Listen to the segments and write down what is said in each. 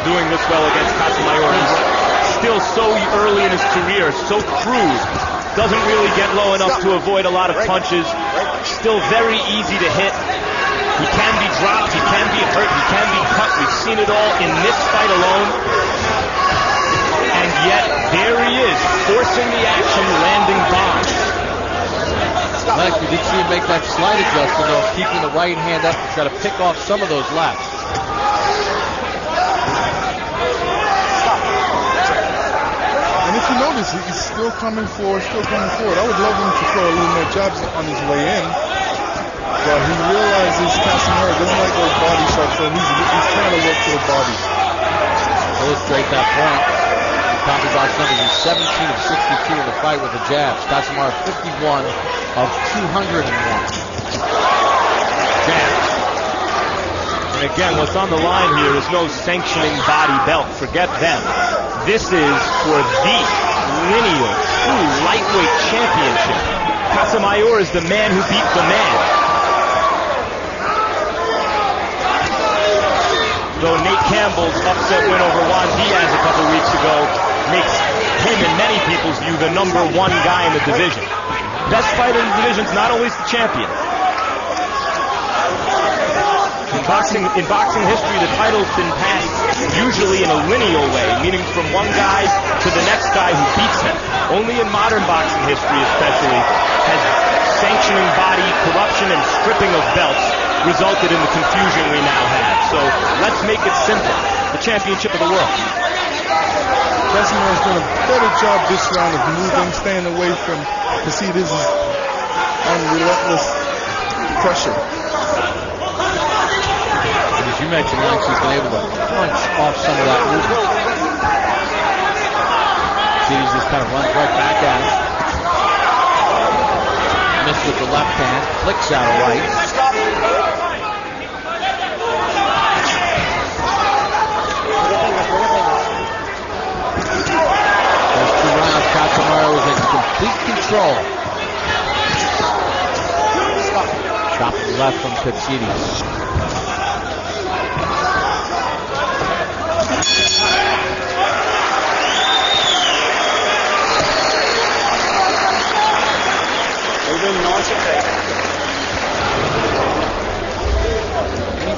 doing this well against Casamayor. He's still so early in his career, so crude. Doesn't really get low enough to avoid a lot of punches. Still very easy to hit. He can be dropped, he can be hurt, he can be cut. We've seen it all in this fight alone. And yet, there he is, forcing the action, landing bombs. Like we did see him make that slight adjustment, though, keeping the right hand up to try to pick off some of those lefts. And if you notice, he's still coming forward, I would love him to throw a little more jabs on his way in. But he realizes Casamayor doesn't like those body shots, so he's trying to work to the body. Illustrate that point. The Katsidis numbers is 17 of 62 in the fight with the jabs. Casamayor 51 of 201. Jabs. And again, what's on the line here is no sanctioning body belt. Forget them. This is for the lineal, true lightweight championship. Casamayor is the man who beat the man. Though Nate Campbell's upset win over Juan Diaz a couple weeks ago makes him, in many people's view, the #1 guy in the division. Best fighter in the division is not always the champion. In boxing history, the title's been passed usually in a lineal way, meaning from one guy to the next guy who beats him. Only in modern boxing history, especially, has sanctioning body corruption and stripping of belts resulted in the confusion we now have. So let's make it simple. The championship of the world. Casamayor's done a better job this round of moving, staying away from Katsidis' unrelentless pressure. And as you mentioned, Alex, he's been able to punch off some of that movement. Katsidis just kind of runs right back at him. Missed with the left hand, flicks out a right. Those 2 rounds, Casamayor was in complete control. Chop to the left from Katsidis.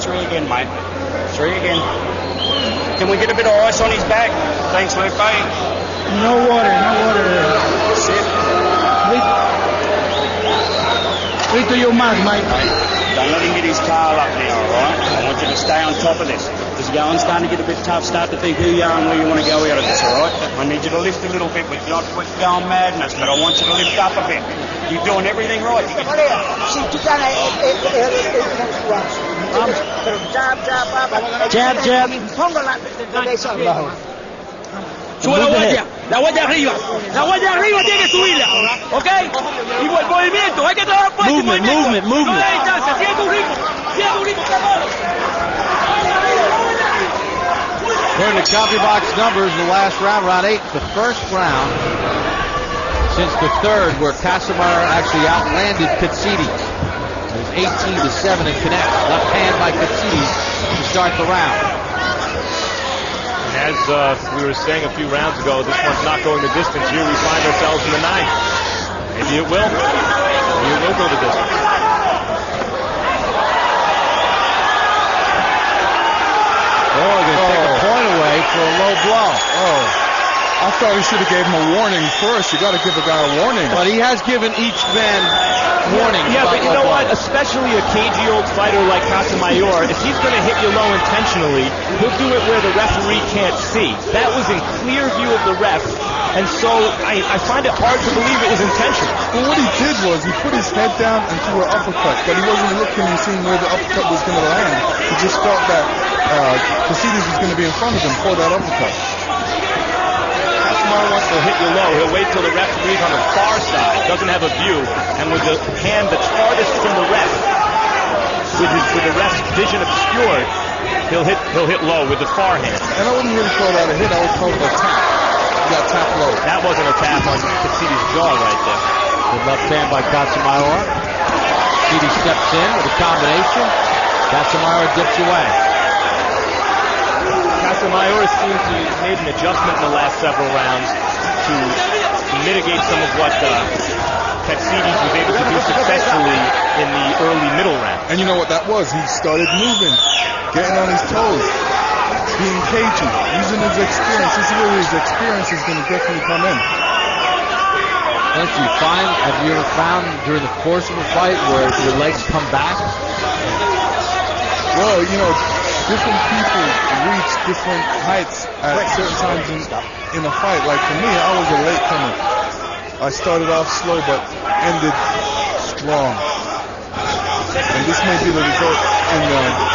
Three again, mate. 3 again. Can we get a bit of ice on his back? Thanks, Luke. No water. Sit. Wait till your mouth, mate. Don't let him get his tail up now, all right? I want you to stay on top of this. This going starting to get a bit tough. Start to think who you are and where you want to go out of this, all right? I need you to lift a little bit with not with going madness, but I want you to lift up a bit. You're doing everything right. Jab. Sube la guardia arriba. La guardia arriba tiene que subirla, ¿ok? Y el movimiento, hay que trabajar fuerte. Movement. No le des chance, sigue tu ritmo, According to Katsidis numbers, the last round, round 8, the first round since the third where Casamayor actually outlanded Katsidis. It was 18-7 and connects. Left hand by Katsidis to start the round. And as we were saying a few rounds ago, this one's not going the distance. Here we find ourselves in the 9th. Maybe it will. Maybe it will go the distance. Oh, they're going to take a point away for a low blow. I thought he should have gave him a warning first. You got to give a guy a warning. But he has given each man warnings. Yeah, but you know what? Especially a cagey old fighter like Casamayor, if he's going to hit you low intentionally, he'll do it where the referee can't see. That was in clear view of the ref, and so I find it hard to believe it was intentional. Well, what he did was he put his head down and threw an uppercut, but he wasn't looking and seeing where the uppercut was going to land. He just thought that Katsidis was going to be in front of him for that uppercut. Casamayor wants to hit you low. He'll wait till the referee's on the far side, doesn't have a view, and with the hand that's farthest from the ref, with the ref's vision obscured, he'll hit low with the far hand. And I wouldn't really call that a hit. I would call it a tap. He got tapped low. That wasn't a tap on Katsidis' jaw right there. Good left hand by Casamayor. Katsidis steps in with a combination. Casamayor dips away. Casamayor seems to have made an adjustment in the last several rounds to mitigate some of what Katsidis was able to do successfully in the early middle round. And you know what that was? He started moving, getting on his toes, being patient, using his experience. This is where his experience is going to definitely come in. Have you ever found during the course of a fight where your legs come back? Well, you know, different people reach different heights at certain times in a fight. Like for me, I was a late comer. I started off slow but ended strong. And this may be the result in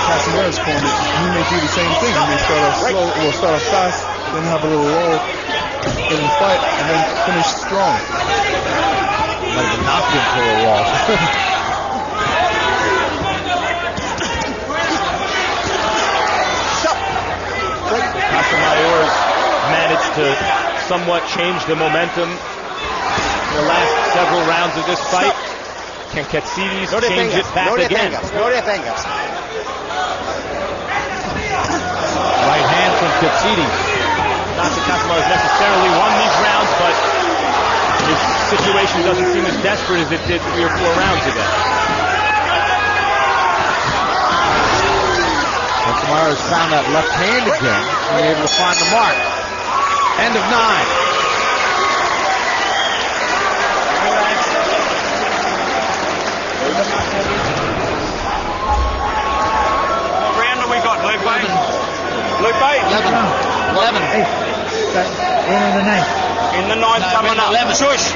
Casamayor's corner. He may do the same thing. He may start off slow, or start off fast, then have a little lull in the fight, and then finish strong. Might have knocked him to a wall. Casamayor managed to somewhat change the momentum in the last several rounds of this fight. Can Katsidis change it back again? Right hand from Katsidis. Not that Casamayor has necessarily won these rounds, but his situation doesn't seem as desperate as it did 3 or 4 rounds ago. Casamayor has found that left hand again and able to find the mark. End of 9. What round have we got, Lupe? Lupe? 11. In the ninth. In the 9th coming up. Shush.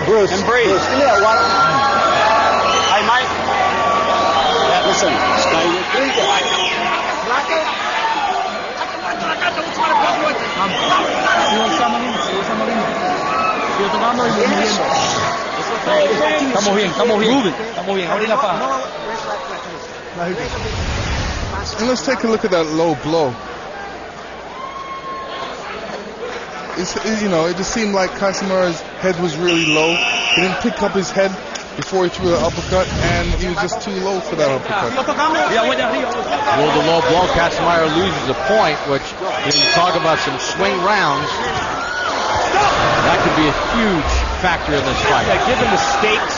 Bruce. And breathe. Hey, mate. Listen, stay with me. Estamos bien. Estamos bien. Abrí la faja. And let's take a look at that low blow. It just seemed like Casamayor's head was really low. He didn't pick up his head before he threw the uppercut, and he was just too low for that uppercut. With the low blow, Casamayor loses a point, which, when you talk about some swing rounds, that could be a huge factor in this fight. Yeah, given the stakes,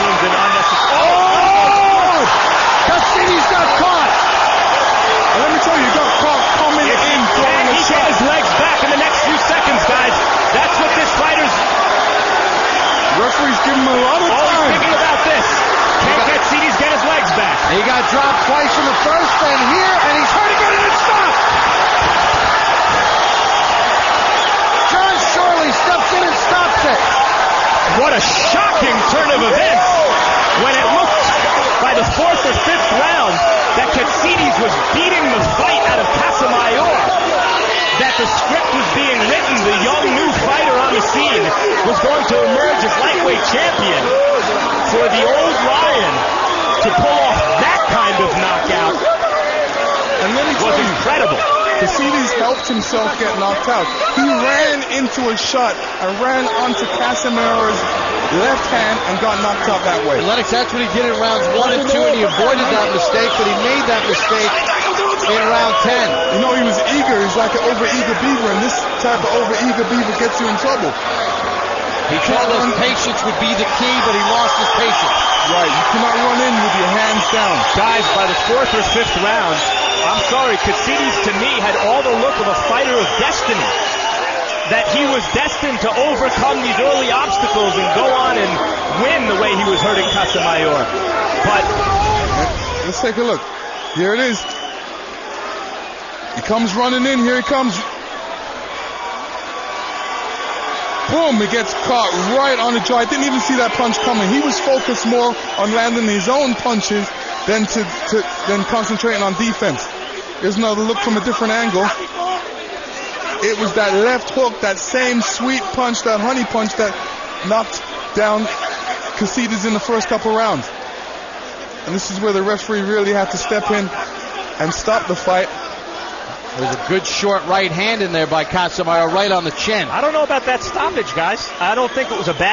seems an unnecessary. Oh! Katsidis got caught! And let me tell you, he got caught coming in, throwing a He shot. get his legs back in the next few seconds, guys. That's what this fighter's Referee's giving him a lot of always time. thinking about this. Can Katsidis get his legs back? He got dropped twice in the first, then here, and he's hurt again, and it's stopped! John Shorley steps in and stops it. What a shocking turn of events when it looked by the 4th or 5th round that Katsidis was beating the fight out of Casamayor, that the script was being written, the young new fighter on the scene was going to emerge as lightweight champion. For the old lion to pull off that kind of knockout And let me was tell you, incredible. Cassidis helped himself get knocked out. He ran into a shot and ran onto Casamayor's left hand and got knocked out that way. Lennox, that's what he did in rounds 1 and 2, and he avoided that mistake, but he made that mistake in round 10. You know, he was eager. He's like an over-eager beaver, and this type of over-eager beaver gets you in trouble. He told us patience would be the key, but he lost his patience. Right, you cannot run in with your hands down. Guys, by the 4th or 5th round, I'm sorry, Katsidis to me had all the look of a fighter of destiny. That he was destined to overcome these early obstacles and go on and win the way he was hurting Casamayor. But let's take a look. Here it is. He comes running in. Here he comes. Boom, he gets caught right on the jaw. I didn't even see that punch coming. He was focused more on landing his own punches than concentrating on defense. Here's another look from a different angle. It was that left hook, that same sweet punch, that honey punch that knocked down Katsidis in the first couple rounds. And this is where the referee really had to step in and stop the fight. There's a good short right hand in there by Casamayor right on the chin. I don't know about that stoppage, guys. I don't think it was a bad